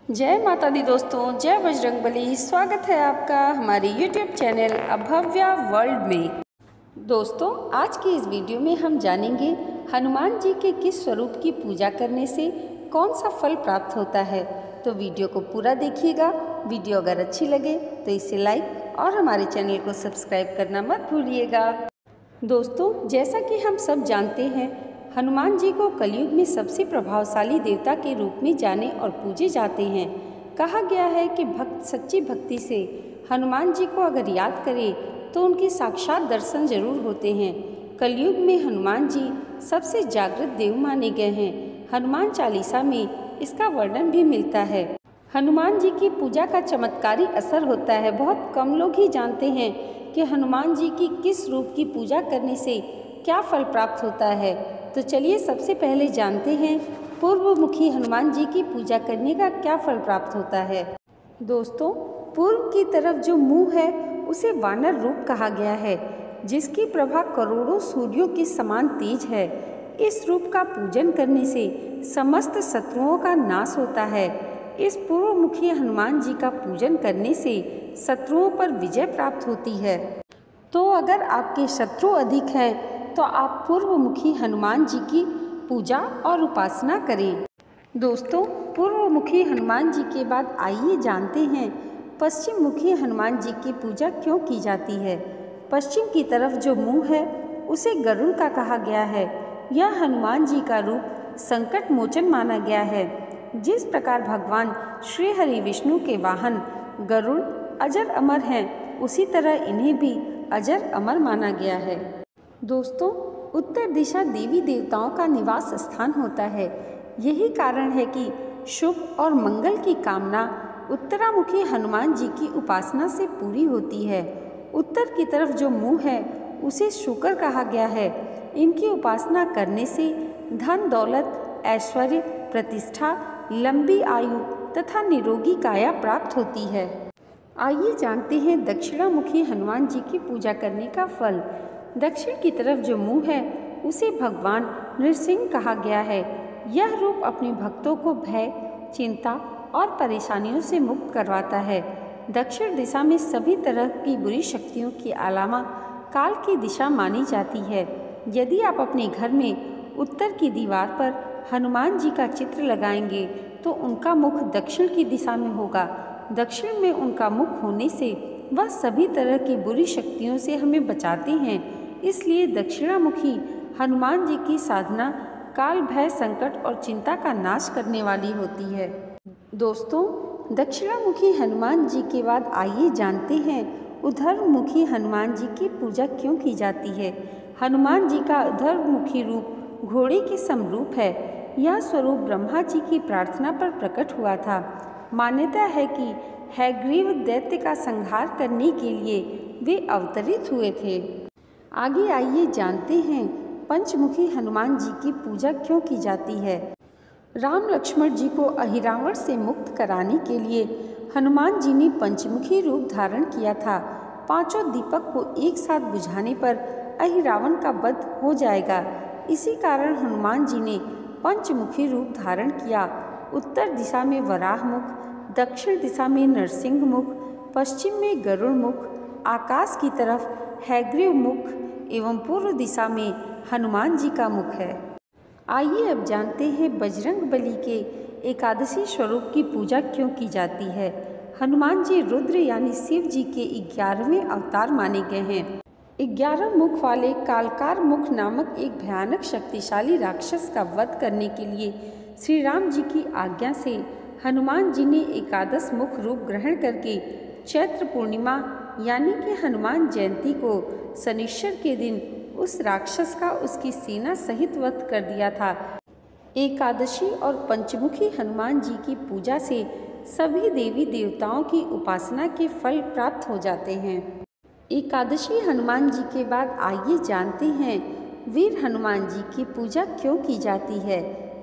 जय माता दी दोस्तों, जय बजरंगबली। स्वागत है आपका हमारे YouTube चैनल अभव्या वर्ल्ड में। दोस्तों, आज की इस वीडियो में हम जानेंगे हनुमान जी के किस स्वरूप की पूजा करने से कौन सा फल प्राप्त होता है। तो वीडियो को पूरा देखिएगा। वीडियो अगर अच्छी लगे तो इसे लाइक और हमारे चैनल को सब्सक्राइब करना मत भूलिएगा। दोस्तों, जैसा कि हम सब जानते हैं, हनुमान जी को कलयुग में सबसे प्रभावशाली देवता के रूप में जाने और पूजे जाते हैं। कहा गया है कि भक्त सच्ची भक्ति से हनुमान जी को अगर याद करे तो उनके साक्षात दर्शन जरूर होते हैं। कलयुग में हनुमान जी सबसे जागृत देव माने गए हैं। हनुमान चालीसा में इसका वर्णन भी मिलता है। हनुमान जी की पूजा का चमत्कारी असर होता है। बहुत कम लोग ही जानते हैं कि हनुमान जी की किस रूप की पूजा करने से क्या फल प्राप्त होता है। तो चलिए सबसे पहले जानते हैं पूर्वमुखी हनुमान जी की पूजा करने का क्या फल प्राप्त होता है। दोस्तों, पूर्व की तरफ जो मुंह है उसे वानर रूप कहा गया है, जिसकी प्रभा करोड़ों सूर्यों के समान तेज है। इस रूप का पूजन करने से समस्त शत्रुओं का नाश होता है। इस पूर्वमुखी हनुमान जी का पूजन करने से शत्रुओं पर विजय प्राप्त होती है। तो अगर आपके शत्रु अधिक हैं तो आप पूर्वमुखी हनुमान जी की पूजा और उपासना करें। दोस्तों, पूर्वमुखी हनुमान जी के बाद आइए जानते हैं पश्चिम मुखी हनुमान जी की पूजा क्यों की जाती है। पश्चिम की तरफ जो मुंह है उसे गरुड़ का कहा गया है। यह हनुमान जी का रूप संकट मोचन माना गया है। जिस प्रकार भगवान श्री हरि विष्णु के वाहन गरुड़ अजर अमर हैं, उसी तरह इन्हें भी अजर अमर माना गया है। दोस्तों, उत्तर दिशा देवी देवताओं का निवास स्थान होता है। यही कारण है कि शुभ और मंगल की कामना उत्तरामुखी हनुमान जी की उपासना से पूरी होती है। उत्तर की तरफ जो मुंह है उसे शुक्र कहा गया है। इनकी उपासना करने से धन दौलत, ऐश्वर्य, प्रतिष्ठा, लंबी आयु तथा निरोगी काया प्राप्त होती है। आइए जानते हैं दक्षिणामुखी हनुमान जी की पूजा करने का फल। दक्षिण की तरफ जो मुंह है उसे भगवान नृसिंह कहा गया है। यह रूप अपने भक्तों को भय, चिंता और परेशानियों से मुक्त करवाता है। दक्षिण दिशा में सभी तरह की बुरी शक्तियों की अलावा काल की दिशा मानी जाती है। यदि आप अपने घर में उत्तर की दीवार पर हनुमान जी का चित्र लगाएंगे तो उनका मुख दक्षिण की दिशा में होगा। दक्षिण में उनका मुख होने से वह सभी तरह की बुरी शक्तियों से हमें बचाते हैं। इसलिए दक्षिणामुखी हनुमान जी की साधना काल, भय, संकट और चिंता का नाश करने वाली होती है। दोस्तों, दक्षिणामुखी हनुमान जी के बाद आइए जानते हैं ऊर्ध्वमुखी हनुमान जी की पूजा क्यों की जाती है। हनुमान जी का ऊर्ध्वमुखी रूप घोड़े के समरूप है। यह स्वरूप ब्रह्मा जी की प्रार्थना पर प्रकट हुआ था। मान्यता है कि हैग्रीव दैत्य का संहार करने के लिए वे अवतरित हुए थे। आगे आइए जानते हैं पंचमुखी हनुमान जी की पूजा क्यों की जाती है। राम लक्ष्मण जी को अहिरावण से मुक्त कराने के लिए हनुमान जी ने पंचमुखी रूप धारण किया था। पांचों दीपक को एक साथ बुझाने पर अहिरावण का वध हो जाएगा। इसी कारण हनुमान जी ने पंचमुखी रूप धारण किया। उत्तर दिशा में वराह मुख, दक्षिण दिशा में नरसिंह मुख, पश्चिम में गरुड़ मुख, आकाश की तरफ हैग्रीव मुख एवं पूर्व दिशा में हनुमान जी का मुख है। आइए अब जानते हैं बजरंगबली के एकादशी स्वरूप की पूजा क्यों की जाती है। हनुमान जी रुद्र यानी शिव जी के 11वें अवतार माने गए हैं। 11 मुख वाले कालकार मुख नामक एक भयानक शक्तिशाली राक्षस का वध करने के लिए श्री राम जी की आज्ञा से हनुमान जी ने एकादश मुख रूप ग्रहण करके चैत्र पूर्णिमा यानी कि हनुमान जयंती को शनिश्चर के दिन उस राक्षस का उसकी सेना सहित वध कर दिया था। एकादशी और पंचमुखी हनुमान जी की पूजा से सभी देवी देवताओं की उपासना के फल प्राप्त हो जाते हैं। एकादशी हनुमान जी के बाद आइए जानते हैं वीर हनुमान जी की पूजा क्यों की जाती है।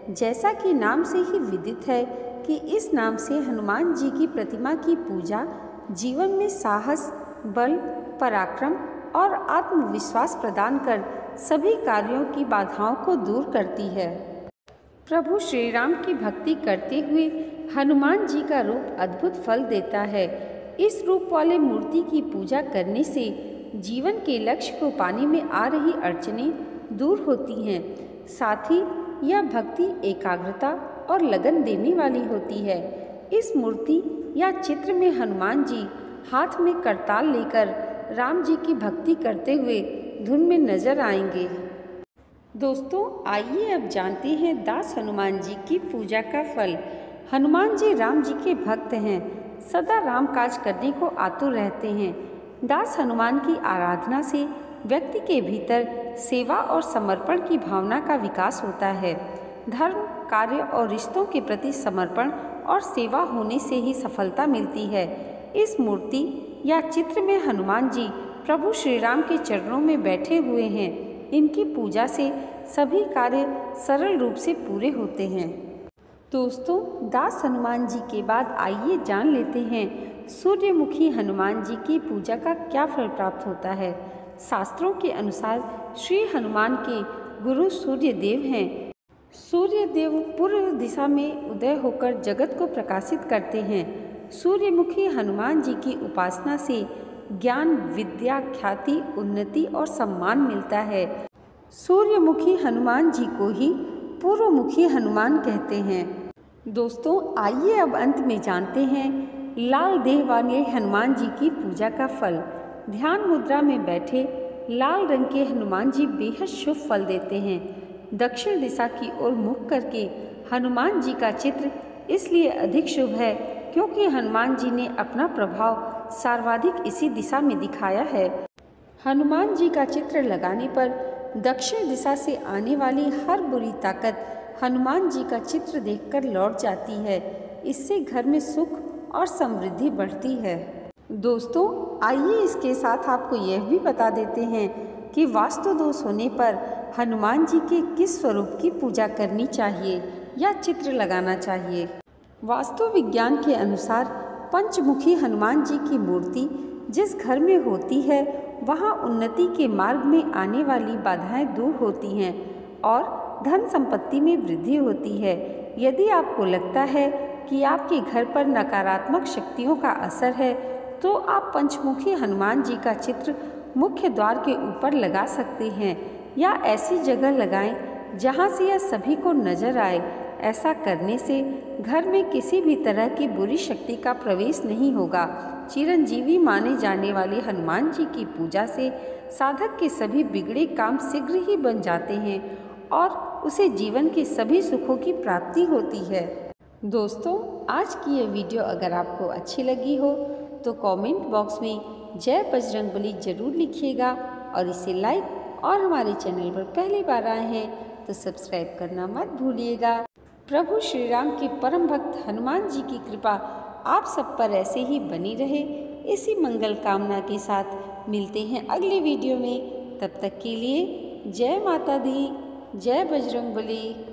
जैसा कि नाम से ही विदित है कि इस नाम से हनुमान जी की प्रतिमा की पूजा जीवन में साहस, बल, पराक्रम और आत्मविश्वास प्रदान कर सभी कार्यों की बाधाओं को दूर करती है। प्रभु श्री राम की भक्ति करते हुए हनुमान जी का रूप अद्भुत फल देता है। इस रूप वाले मूर्ति की पूजा करने से जीवन के लक्ष्य को पाने में आ रही अड़चनें दूर होती हैं। साथ ही यह भक्ति, एकाग्रता और लगन देने वाली होती है। इस मूर्ति या चित्र में हनुमान जी हाथ में करताल लेकर राम जी की भक्ति करते हुए धुन में नजर आएंगे। दोस्तों, आइए अब जानते हैं दास हनुमान जी की पूजा का फल। हनुमान जी राम जी के भक्त हैं, सदा राम काज करने को आतुर रहते हैं। दास हनुमान की आराधना से व्यक्ति के भीतर सेवा और समर्पण की भावना का विकास होता है। धर्म, कार्य और रिश्तों के प्रति समर्पण और सेवा होने से ही सफलता मिलती है। इस मूर्ति या चित्र में हनुमान जी प्रभु श्री राम के चरणों में बैठे हुए हैं। इनकी पूजा से सभी कार्य सरल रूप से पूरे होते हैं। दोस्तों, दास हनुमान जी के बाद आइए जान लेते हैं सूर्यमुखी हनुमान जी की पूजा का क्या फल प्राप्त होता है। शास्त्रों के अनुसार श्री हनुमान के गुरु सूर्य देव हैं। सूर्य देव पूर्व दिशा में उदय होकर जगत को प्रकाशित करते हैं। सूर्यमुखी हनुमान जी की उपासना से ज्ञान, विद्या, ख्याति, उन्नति और सम्मान मिलता है। सूर्यमुखी हनुमान जी को ही पूर्वमुखी हनुमान कहते हैं। दोस्तों, आइए अब अंत में जानते हैं लाल देह वाले हनुमान जी की पूजा का फल। ध्यान मुद्रा में बैठे लाल रंग के हनुमान जी बेहद शुभ फल देते हैं। दक्षिण दिशा की ओर मुख करके हनुमान जी का चित्र इसलिए अधिक शुभ है क्योंकि हनुमान जी ने अपना प्रभाव सर्वाधिक इसी दिशा में दिखाया है। हनुमान जी का चित्र लगाने पर दक्षिण दिशा से आने वाली हर बुरी ताकत हनुमान जी का चित्र देखकर लौट जाती है। इससे घर में सुख और समृद्धि बढ़ती है। दोस्तों, आइए इसके साथ आपको यह भी बता देते हैं कि वास्तु दोष होने पर हनुमान जी के किस स्वरूप की पूजा करनी चाहिए या चित्र लगाना चाहिए। वास्तु विज्ञान के अनुसार पंचमुखी हनुमान जी की मूर्ति जिस घर में होती है वहाँ उन्नति के मार्ग में आने वाली बाधाएं दूर होती हैं और धन संपत्ति में वृद्धि होती है। यदि आपको लगता है कि आपके घर पर नकारात्मक शक्तियों का असर है तो आप पंचमुखी हनुमान जी का चित्र मुख्य द्वार के ऊपर लगा सकते हैं या ऐसी जगह लगाएं जहां से यह सभी को नजर आए। ऐसा करने से घर में किसी भी तरह की बुरी शक्ति का प्रवेश नहीं होगा। चिरंजीवी माने जाने वाले हनुमान जी की पूजा से साधक के सभी बिगड़े काम शीघ्र ही बन जाते हैं और उसे जीवन के सभी सुखों की प्राप्ति होती है। दोस्तों, आज की ये वीडियो अगर आपको अच्छी लगी हो तो कमेंट बॉक्स में जय बजरंगबली जरूर लिखिएगा और इसे लाइक और हमारे चैनल पर पहली बार आए हैं तो सब्सक्राइब करना मत भूलिएगा। प्रभु श्री राम के परम भक्त हनुमान जी की कृपा आप सब पर ऐसे ही बनी रहे। इसी मंगल कामना के साथ मिलते हैं अगले वीडियो में। तब तक के लिए जय माता दी, जय बजरंगबली।